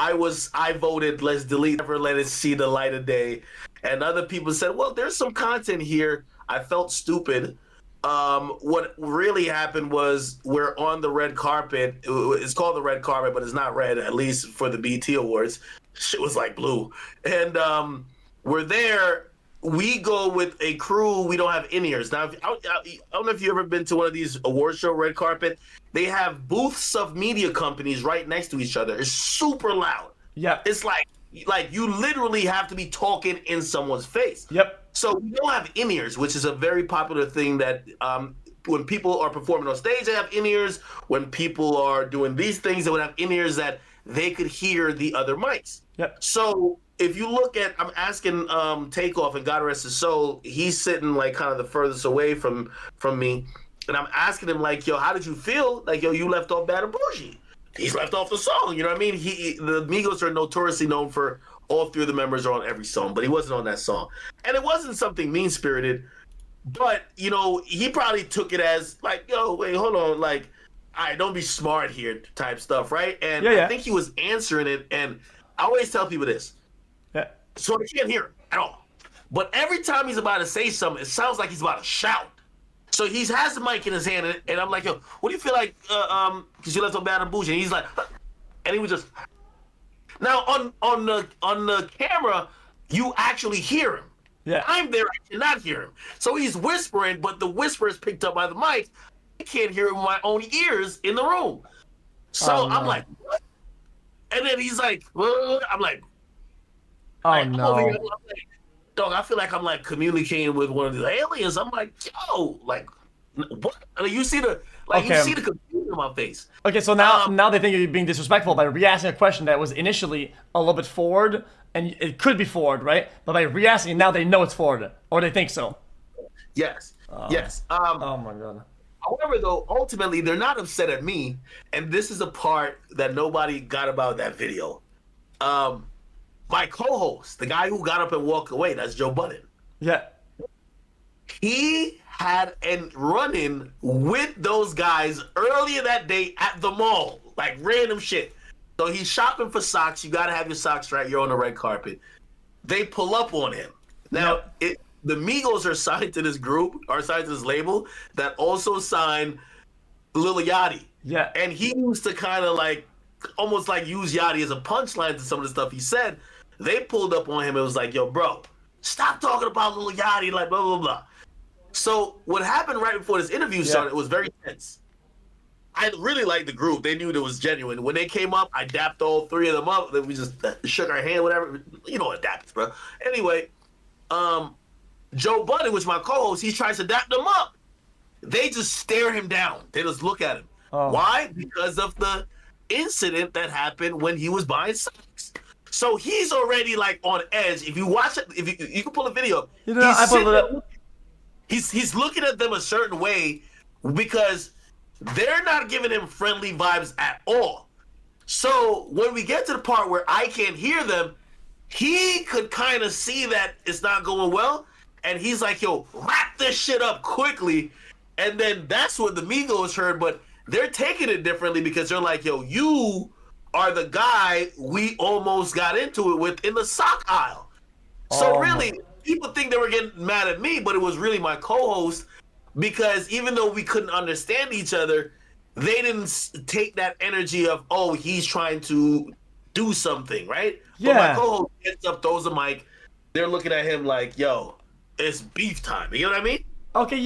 I voted let's delete, never let it see the light of day. And other people said, well, there's some content here. I felt stupid. What really happened was we're on the red carpet. It's called the red carpet, but it's not red, at least for the BT Awards. Shit was like blue. And we're there. We go with a crew. We don't have in-ears. Now, I don't know if you've ever been to one of these award show red carpet. They have booths of media companies right next to each other. It's super loud. Yeah. It's like you literally have to be talking in someone's face. Yep. So we don't have in-ears, which is a very popular thing that when people are performing on stage, they have in-ears. When people are doing these things, they would have in-ears that they could hear the other mics. Yep. So if you look at, I'm asking Takeoff, and God rest his soul, he's sitting like kind of the furthest away from me. And I'm asking him like, yo, how did you feel? Like, yo, you left off Bad and Bougie. He's left off the song. You know what I mean? The Migos are notoriously known for all three of the members are on every song, but he wasn't on that song. And it wasn't something mean-spirited, but, you know, he probably took it as like, yo, wait, hold on, like, all right, don't be smart here type stuff, right? And I think he was answering it, and I always tell people this. Yeah. So I can't hear him at all. But every time he's about to say something, it sounds like he's about to shout. So he has the mic in his hand, and I'm like, yo, what do you feel like, because you left on Bad and Bougie? And he's like, and he was just... Now, on the camera, you actually hear him. Yeah. I'm there, I cannot hear him. So he's whispering, but the whisper is picked up by the mic. I can't hear it with my own ears in the room. So I'm like, what? And then he's like, I'm like, no. I'm like, dog, I feel like I'm like communicating with one of the aliens. I'm like, yo, like, what? I mean, you see the you see the confusion in my face. Okay, so now they think you're being disrespectful by re-asking a question that was initially a little bit forward, and it could be forward, right? But by re-asking, now they know it's forward, or they think so. Yes. Yes. Oh my god. However, though, ultimately they're not upset at me, and this is a part that nobody got about that video. My co-host, the guy who got up and walked away, that's Joe Budden. Yeah. He had a run-in with those guys earlier that day at the mall, like random shit. So he's shopping for socks. You gotta have your socks right. You're on the red carpet. They pull up on him. Now, the Migos are signed to this group, are signed to this label that also signed Lil Yachty. Yeah. And he used to kind of like, almost like use Yachty as a punchline to some of the stuff he said. They pulled up on him and was like, yo, bro, stop talking about Lil Yachty, like blah, blah, blah. So what happened right before this interview started, it was very tense. I really liked the group. They knew it was genuine. When they came up, I dapped all three of them up. Then we just shook our hand, whatever. You know what daps, bro. Anyway, Joe Budden, which is my co-host, he tries to dap them up. They just stare him down. They just look at him. Oh. Why? Because of the incident that happened when he was buying socks. So he's already like on edge. If you watch it, if you can pull a video, you know, I pulled it up. He's looking at them a certain way because they're not giving him friendly vibes at all. So when we get to the part where I can't hear them, he could kind of see that it's not going well. And he's like, yo, wrap this shit up quickly. And then that's what the Migos heard. But they're taking it differently because they're like, yo, you are the guy we almost got into it with in the sock aisle. So really, people think they were getting mad at me, but it was really my co-host because even though we couldn't understand each other, they didn't take that energy of, oh, he's trying to do something, right? Yeah. But my co-host gets up, throws the mic. They're looking at him like, yo, it's beef time. You know what I mean? Okay,